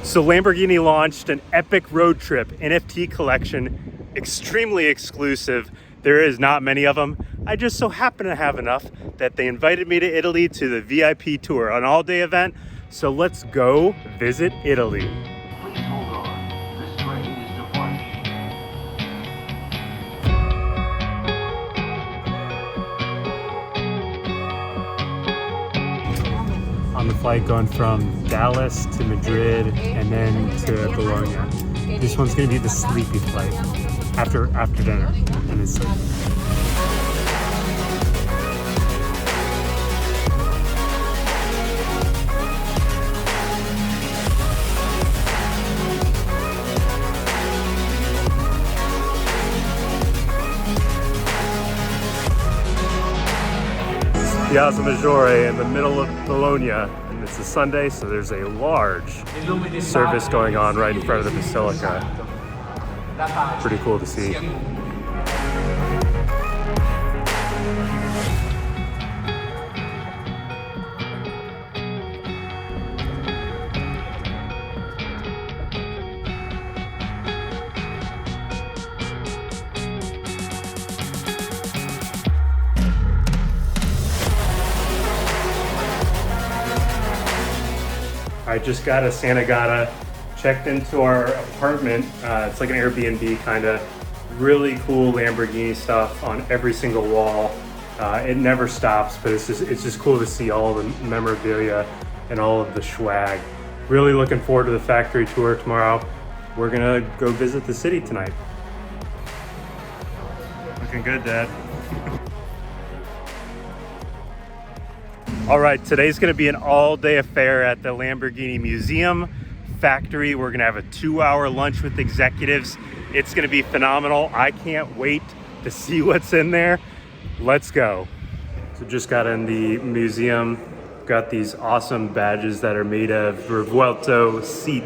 So Lamborghini launched an EPIC Road Trip NFT collection, extremely exclusive. There is not many of them. I just so happen to have enough that they invited me to Italy to the VIP tour, an all-day event. So let's go visit Italy. Please hold on. This train is departing. On the flight going from Dallas to Madrid and then to Bologna. This one's gonna be the sleepy flight after dinner and then sleep. Piazza Maggiore in the middle of Bologna, and it's a Sunday, so there's a large service going on right in front of the Basilica. Pretty cool to see. I just got a Sant'Agata, checked into our apartment. It's like an Airbnb kind of. Really cool Lamborghini stuff on every single wall. It never stops, but it's just cool to see all the memorabilia and all of the swag. Really looking forward to the factory tour tomorrow. We're gonna go visit the city tonight. Looking good, Dad. All right, today's gonna be an all-day affair at the Lamborghini Museum Factory. We're gonna have a 2-hour lunch with executives. It's gonna be phenomenal. I can't wait to see what's in there. Let's go. So just got in the museum. Got these awesome badges that are made of Revuelto seat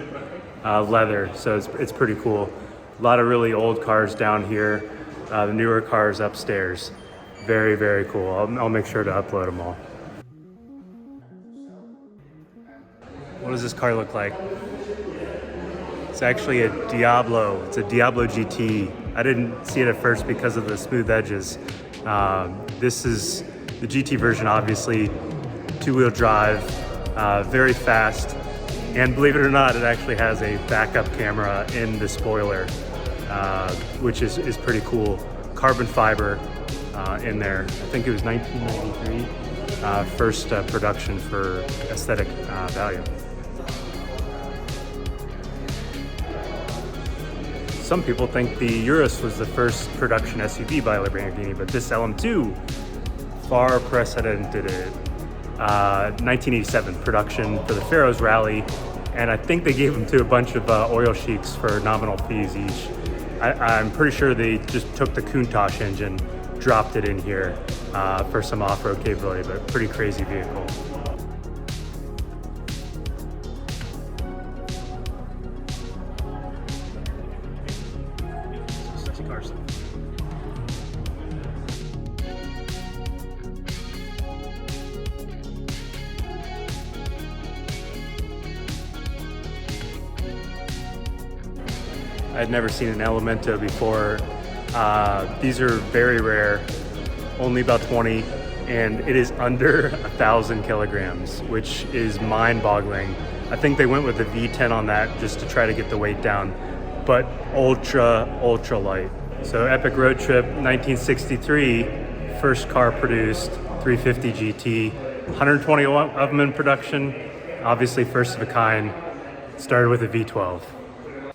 leather, so it's pretty cool. A lot of really old cars down here. The newer cars upstairs. Very, very cool. I'll make sure to upload them all. What does this car look like? It's actually a Diablo. It's a Diablo GT. I didn't see it at first because of the smooth edges. This is the GT version, obviously, 2-wheel drive, very fast. And believe it or not, it actually has a backup camera in the spoiler, which is pretty cool. Carbon fiber in there. I think it was 1993, first production for aesthetic value. Some people think the Urus was the first production SUV by Lamborghini, but this LM2 far precedented it. 1987 production for the Pharaohs Rally, and I think they gave them to a bunch of oil sheiks for nominal fees each. I'm pretty sure they just took the Countach engine, dropped it in here for some off-road capability, but pretty crazy vehicle. I'd never seen an Elemento before. These are very rare, only about 20, and it is under 1,000 kilograms, which is mind-boggling. I think they went with the V10 on that just to try to get the weight down, but ultra light. So EPIC Road Trip 1963, first car produced, 350 GT, 120 of them in production, obviously first of a kind, started with a V12.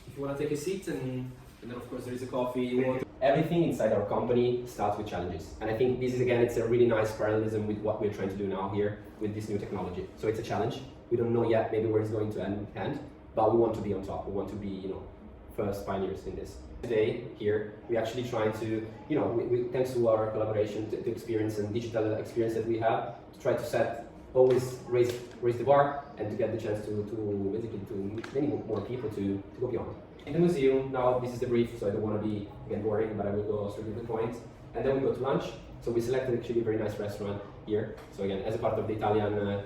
If you want to take a seat, and then of course there is a coffee. Everything inside our company starts with challenges, and I think this is, again, it's a really nice parallelism with what we're trying to do now here with this new technology. So it's a challenge. We don't know yet maybe where it's going to end, but we want to be on top. We want to be, first pioneers in this. Today here, we're actually trying to, we thanks to our collaboration, to experience and digital experience that we have, to try to always raise the bar and to get the chance to basically to meet many more people to go beyond. In the museum, now this is the brief, so I don't want to be, again, boring, but I will go straight to the point. And then we go to lunch. So we selected actually a very nice restaurant here. So again, as a part of the Italian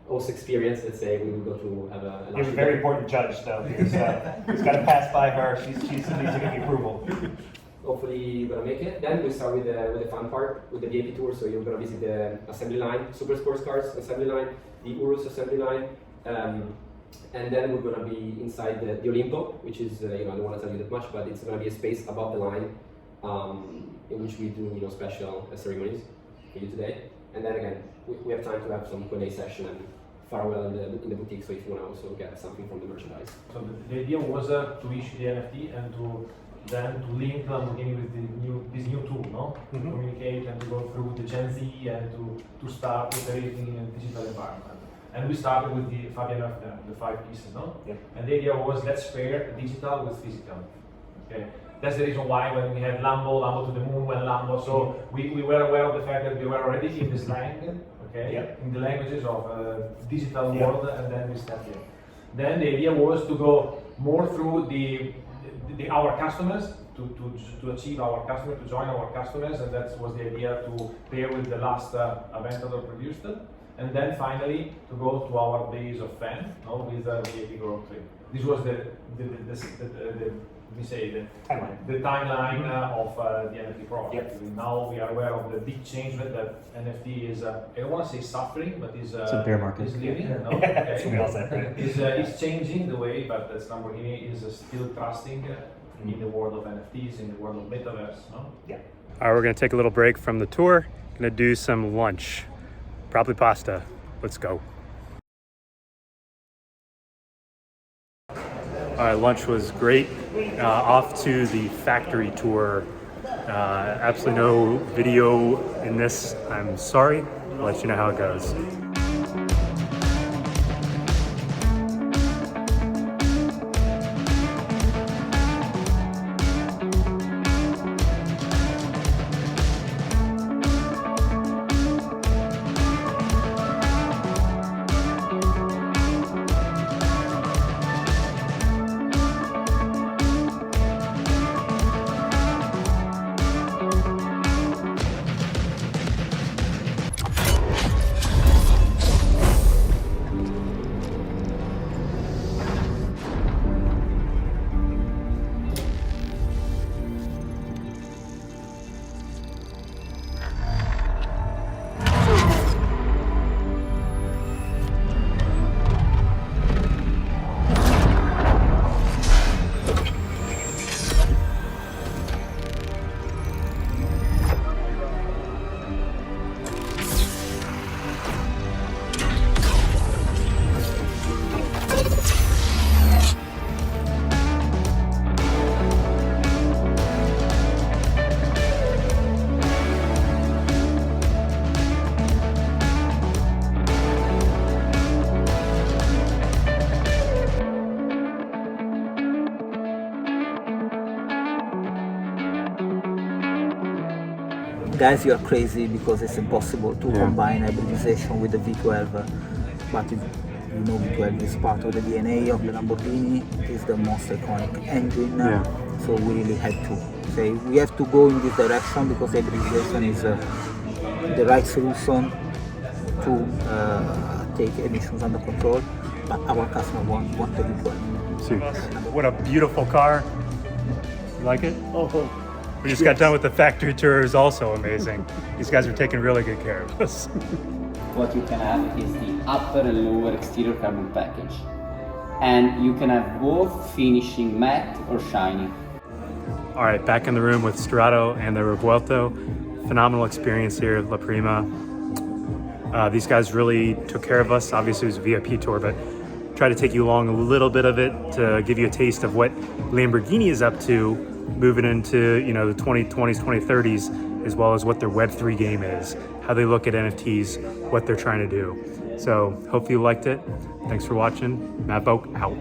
host experience, let's say, we will go to have a You have a very important judge, though, because he's got to pass by her. She's needs to give the approval. Hopefully you're gonna make it. Then we start with the fun part, with the VIP tour. So you're gonna visit the assembly line, super sports cars assembly line, the Urus assembly line, and then we're gonna be inside the Olimpo, which is I don't want to tell you that much, but it's gonna be a space above the line in which we do special ceremonies for you today. And then again, we have time to have some Q&A session and farewell in the boutique. So if you want to also get something from the merchandise. So the idea was to issue the NFT and to link Lamborghini with this new tool, no? To communicate and to go through the Gen Z and to start operating in a digital environment. And we started with the Fabian the 5 pieces, no? Yeah. And the idea was let's pair digital with physical. Okay. That's the reason why when we had Lambo to the moon, when Lambo, so we were aware of the fact that we were already in the slang, okay, in the languages of digital world, and then we stepped in. Then the idea was to go more through our customers, to achieve our customers, to join our customers, and that was the idea to pair with the last Aventador produced, and then finally to go to our base of fans, with the EPIC ROAD TRIP. This was the timeline of the NFT project. Now we are aware of the big change that NFT is, I don't want to say suffering, but is a bear market. Is living. No? That's what we all say, right? Is changing the way, but as Lamborghini is still trusting in the world of NFTs, in the world of metaverse. No? Yeah. All right, we're gonna take a little break from the tour. Gonna do some lunch, probably pasta. Let's go. All right, lunch was great. Off to the factory tour. Absolutely no video in this. I'm sorry. I'll let you know how it goes. Guys, you are crazy because it's impossible to combine hybridization with the V12. But V12 is part of the DNA of the Lamborghini. It is the most iconic engine. So we really had to say we have to go in this direction because hybridization is the right solution to take emissions under control. But our customer want the V12. See, what a beautiful car. You like it? Oh. We just got done with the factory tour. It was also amazing. These guys are taking really good care of us. What you can have is the upper and lower exterior carbon package. And you can have both finishing matte or shiny. All right, back in the room with Strato and the Revuelto. Phenomenal experience here at La Prima. These guys really took care of us. Obviously it was a VIP tour, but try to take you along a little bit of it to give you a taste of what Lamborghini is up to moving into the 2020s, 2030s, as well as what their Web3 game is, how they look at NFTs, what they're trying to do. So hopefully you liked it. Thanks for watching. Matt Voke out.